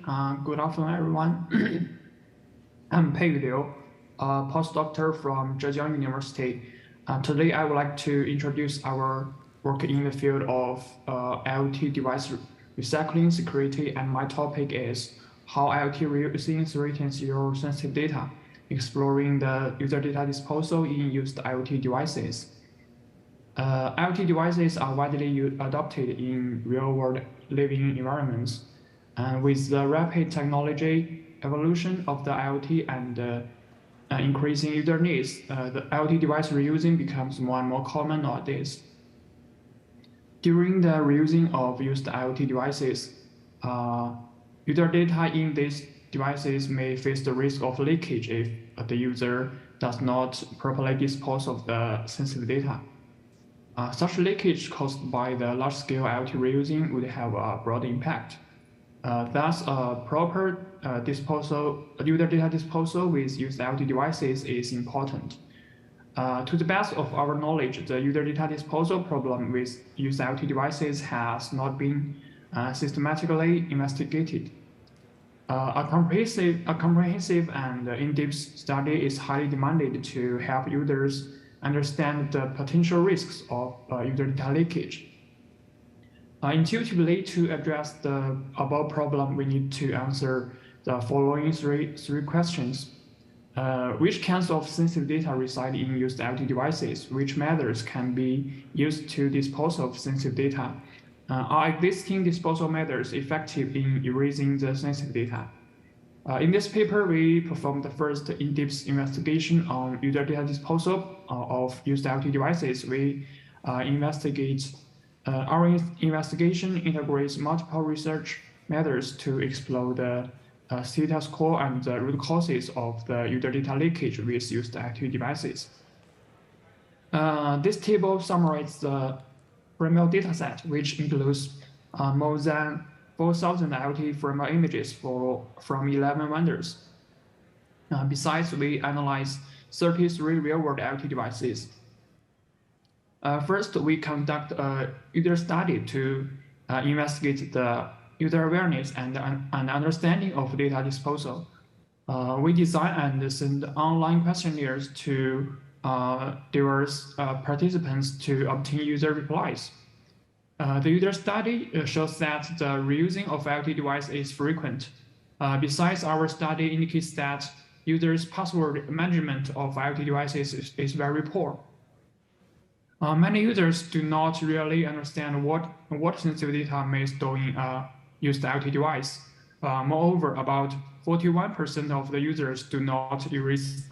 Good afternoon, everyone. I'm Peiyu, a postdoctor from Zhejiang University. Today, I would like to introduce our work in the field of IoT device recycling security, and my topic is how IoT reusing retains your sensitive data, exploring the user data disposal in used IoT devices. IoT devices are widely adopted in real-world living environments. And with the rapid technology evolution of the IoT and increasing user needs, the IoT device reusing becomes more and more common nowadays. During the reusing of used IoT devices, user data in these devices may face the risk of leakage if the user does not properly dispose of the sensitive data. Such leakage caused by the large-scale IoT reusing would have a broad impact. Thus, proper user data disposal with used IoT devices is important. To the best of our knowledge, the user data disposal problem with used IoT devices has not been systematically investigated. A comprehensive and in-depth study is highly demanded to help users understand the potential risks of user data leakage. Intuitively, to address the above problem, we need to answer the following three questions. Which kinds of sensitive data reside in used IoT devices? Which methods can be used to dispose of sensitive data? Are existing disposal methods effective in erasing the sensitive data? In this paper, we performed the first in-depth investigation on user data disposal of used IoT devices. Our investigation integrates multiple research methods to explore the status quo and the root causes of the user data leakage with used IoT devices. This table summarizes the framework dataset, which includes more than 4,000 IoT framework images from 11 vendors. Besides, we analyzed 33 real-world IoT devices. First, we conduct a user study to investigate the user awareness and understanding of data disposal. We design and send online questionnaires to diverse participants to obtain user replies. The user study shows that the reusing of IoT device is frequent. Besides, our study indicates that users' password management of IoT devices is very poor. Many users do not really understand what sensitive data may store in a used IoT device. Moreover, about 41% of the users do not erase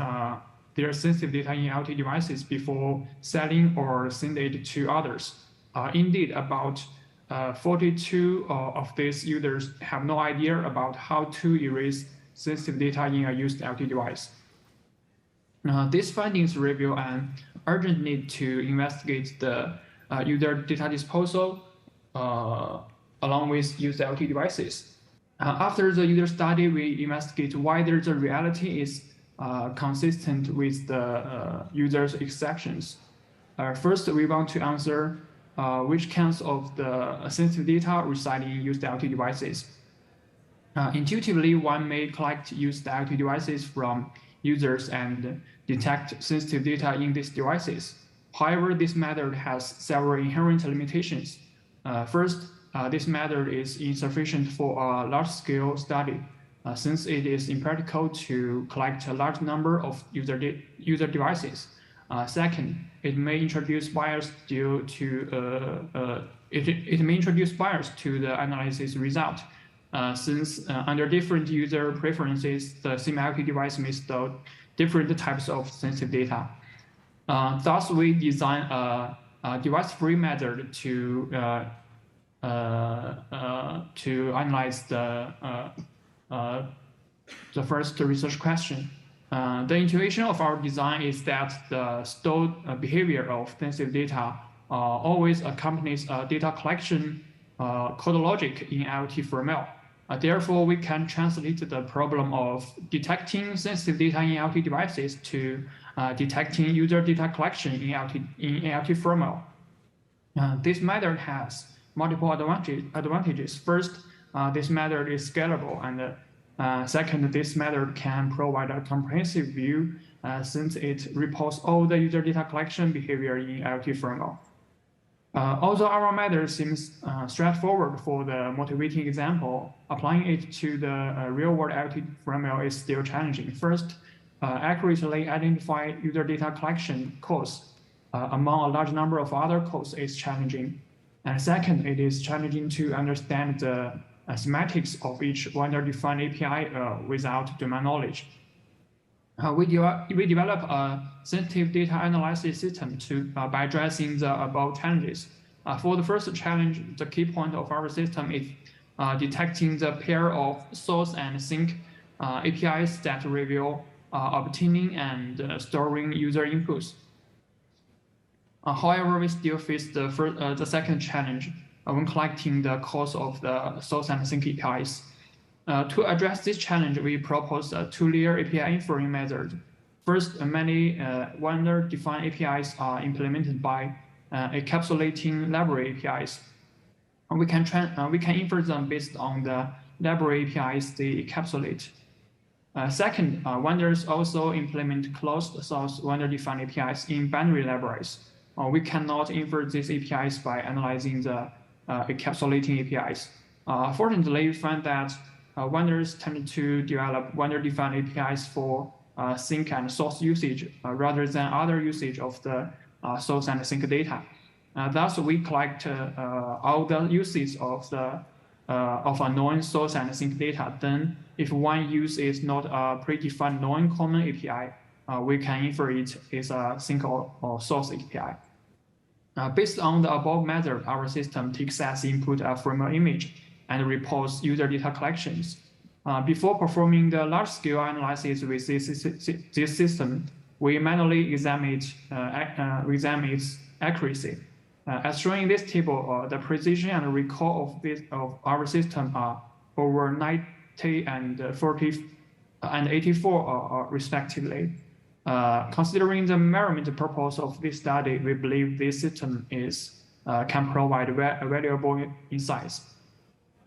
their sensitive data in IoT devices before selling or send it to others. Indeed, about 42 of these users have no idea about how to erase sensitive data in a used IoT device. These findings reveal an urgent need to investigate the user data disposal along with used IoT devices. After the user study, we investigate whether the reality is consistent with the user's exceptions. First, we want to answer which kinds of the sensitive data reside in used IoT devices. Intuitively, one may collect used IoT devices from users and detect sensitive data in these devices. However, this method has several inherent limitations. First, this method is insufficient for a large-scale study, since it is impractical to collect a large number of user devices. Second, it may introduce bias due to it may introduce bias to the analysis result, since under different user preferences, the same IoT device may store different types of sensitive data. Thus, we design a device-free method to analyze the first research question. The intuition of our design is that the stored behavior of sensitive data always accompanies a data collection code logic in IoT framework. Therefore, we can translate the problem of detecting sensitive data in IoT devices to detecting user data collection in IoT framework. This method has multiple advantages. First, this method is scalable, and second, this method can provide a comprehensive view since it reports all the user data collection behavior in IoT framework. Although our method seems straightforward for the motivating example, applying it to the real-world IoT framework is still challenging. First, accurately identify user data collection costs among a large number of other costs is challenging. And second, it is challenging to understand the semantics of each vendor-defined API without domain knowledge. We develop a sensitive data analysis system by addressing the above challenges. For the first challenge, the key point of our system is detecting the pair of source and sink APIs that reveal obtaining and storing user inputs. However, we still face the second challenge when collecting the cost of the source and sink APIs. To address this challenge, we propose a two-layer API inferring method. First, many vendor-defined APIs are implemented by encapsulating library APIs. We can infer them based on the library APIs they encapsulate. Second, vendors also implement closed-source vendor-defined APIs in binary libraries. We cannot infer these APIs by analyzing the encapsulating APIs. Fortunately, we find that vendors tend to develop vendor-defined APIs for sink and source usage rather than other usage of the source and sink data. Thus, we collect all the uses of a known source and sink data. Then, if one use is not a predefined known common API, we can infer it as a sink or source API. Based on the above method, our system takes as input a framework image and reports user data collections. Before performing the large-scale analysis with this system, we manually examine its accuracy. As shown in this table, the precision and recall of our system are over 90 and 40 and 84 respectively. Considering the measurement purpose of this study, we believe this system can provide valuable insights.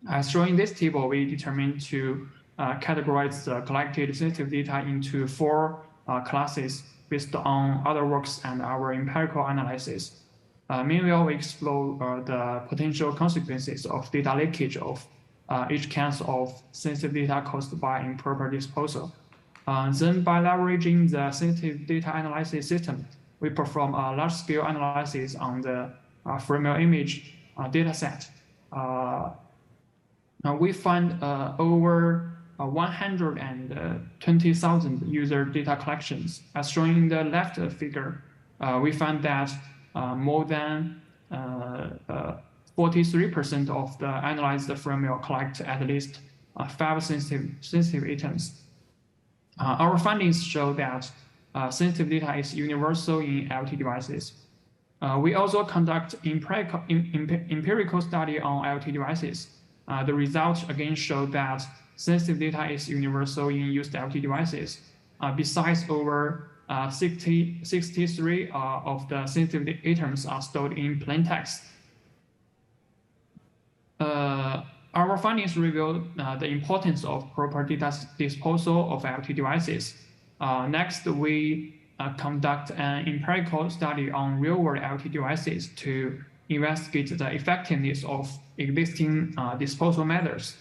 As shown in this table, we determined to categorize the collected sensitive data into 4 classes based on other works and our empirical analysis. Meanwhile, we explore the potential consequences of data leakage of each class of sensitive data caused by improper disposal. Then, by leveraging the sensitive data analysis system, we perform a large-scale analysis on the framework image dataset. We find over 120,000 user data collections. As shown in the left figure, we find that more than 43% of the analyzed framework collect at least 5 sensitive items. Our findings show that sensitive data is universal in IoT devices. We also conduct empirical study on IoT devices. The results again show that sensitive data is universal in used IoT devices. Besides, over 63 of the sensitive items are stored in plain text. Our findings reveal the importance of proper data disposal of IoT devices. Next, we conduct an empirical study on real-world IoT devices to investigate the effectiveness of existing disposal methods.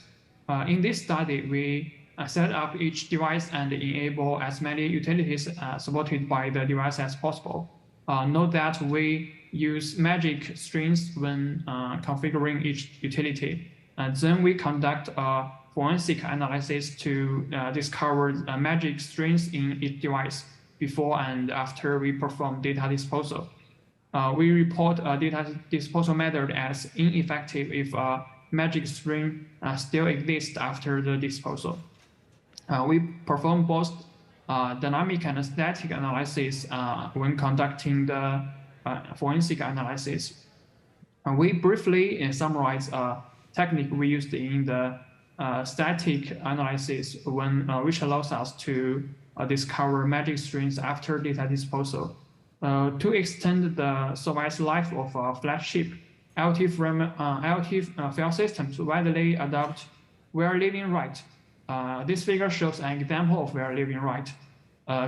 In this study, we set up each device and enable as many utilities supported by the device as possible. Note that we use magic strings when configuring each utility. And then we conduct a forensic analysis to discover magic strings in each device before and after we perform data disposal. We report a data disposal method as ineffective if a magic string still exists after the disposal. We perform both dynamic and static analysis when conducting the forensic analysis. We briefly summarize a technique we used in the static analysis which allows us to discover magic strings after data disposal. To extend the service life of a flagship, IoT file systems widely adopt where living right. This figure shows an example of where living right.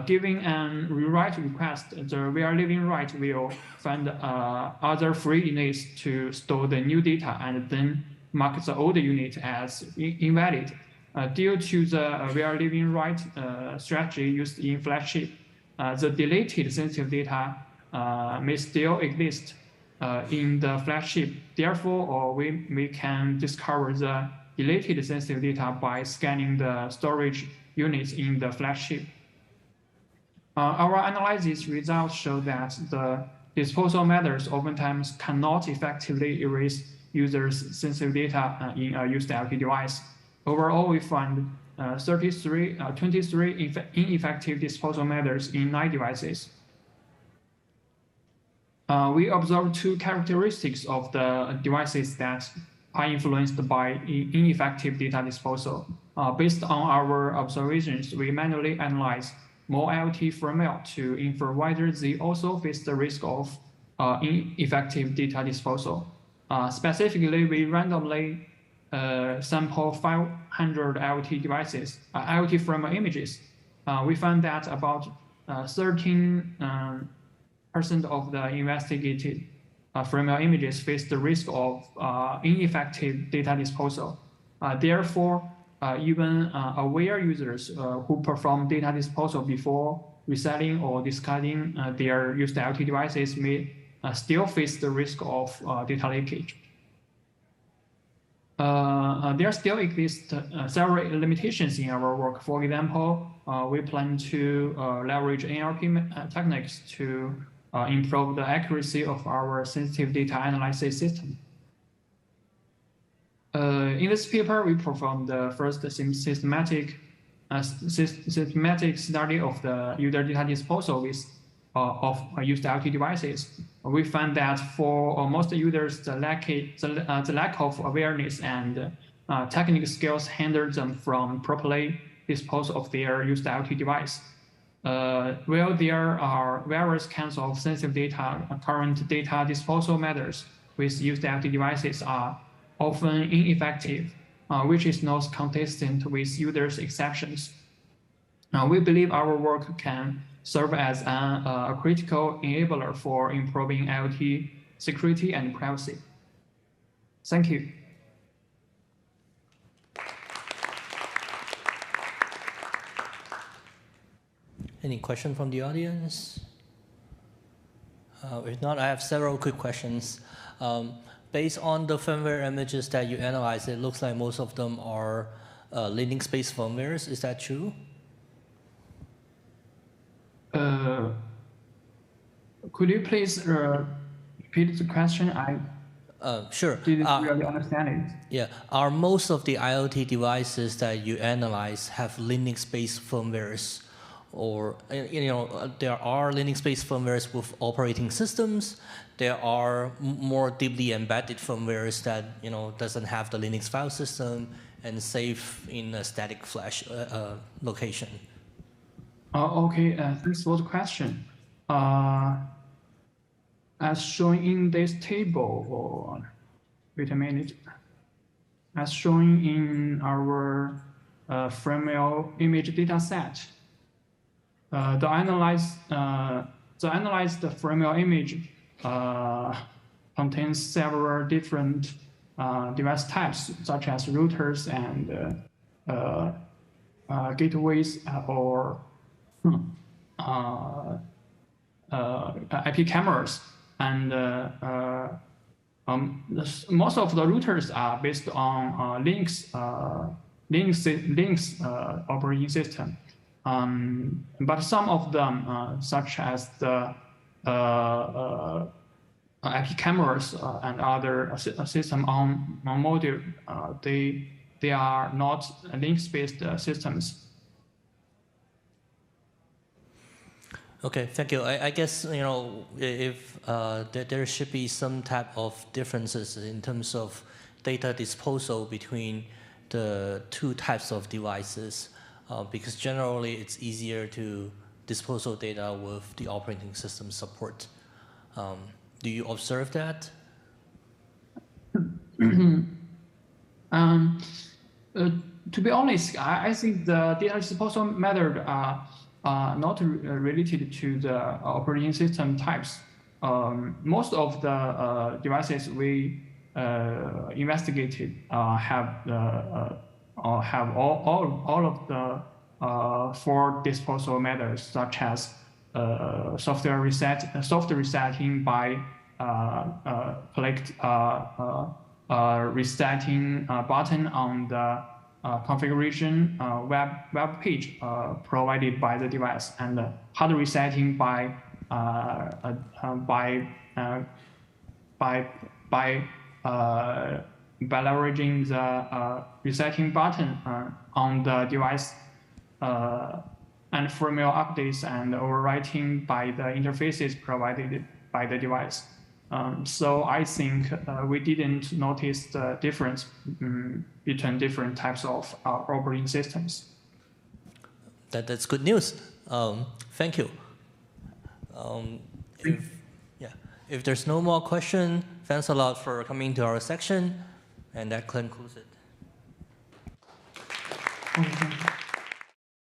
Giving an rewrite request, the where living right will find other free units to store the new data and then mark the old unit as invalid. Due to the where living right strategy used in flagship, the deleted sensitive data may still exist in the flagship. Therefore, we can discover the deleted sensitive data by scanning the storage units in the flagship. Our analysis results show that the disposal methods oftentimes cannot effectively erase users' sensitive data in a used IoT device. Overall, we find 23 ineffective disposal methods in 9 devices. We observe 2 characteristics of the devices that are influenced by ineffective data disposal. Based on our observations, we manually analyze more IoT firmware to infer whether they also face the risk of ineffective data disposal. Specifically, we randomly sample 500 IoT devices, IoT firmware images. We found that about 13% of the investigated firmware images face the risk of ineffective data disposal. Therefore, even aware users who perform data disposal before reselling or discarding their used IoT devices may still face the risk of data leakage. There still exist several limitations in our work. For example, we plan to leverage NLP techniques to improve the accuracy of our sensitive data analysis system. In this paper, we performed the first systematic study of the user data disposal of used IoT devices. We found that for most users, the lack of awareness and technical skills hinder them from properly dispose of their used IoT device. While there are various kinds of sensitive data, current data disposal methods with used IoT devices are often ineffective, which is not consistent with users' exceptions. We believe our work can serve as a critical enabler for improving IoT security and privacy. Thank you. Any question from the audience? If not, I have several quick questions. Based on the firmware images that you analyzed, it looks like most of them are Linux-based firmwares. Is that true? Could you please repeat the question? Sure. Didn't really understand it. Yeah. Are most of the IoT devices that you analyze have Linux-based firmwares? Or, there are Linux-based firmwares with operating systems. There are more deeply embedded firmwares that, doesn't have the Linux file system and safe in a static flash location. Okay, thanks for the question. As shown in this table, wait a minute. As shown in our firmware image data set, the analyzed firmware image contains several different device types, such as routers and gateways or IP cameras. And most of the routers are based on Linux operating system. But some of them, such as the IP cameras and other system on module, they are not Linux-based systems. Okay, thank you. I guess, if there should be some type of differences in terms of data disposal between the 2 types of devices, because generally it's easier to dispose of data with the operating system support. Do you observe that? To be honest, I think the data disposal method are not related to the operating system types. Most of the devices we investigated have all of the 4 disposal methods, such as software resetting by resetting button on the configuration web page provided by the device, and hard resetting by leveraging the resetting button on the device, and firmware updates and overwriting by the interfaces provided by the device. So I think we didn't notice the difference between different types of operating systems. That's good news. Thank you. If there's no more question, thanks a lot for coming to our section, and that concludes it. Okay.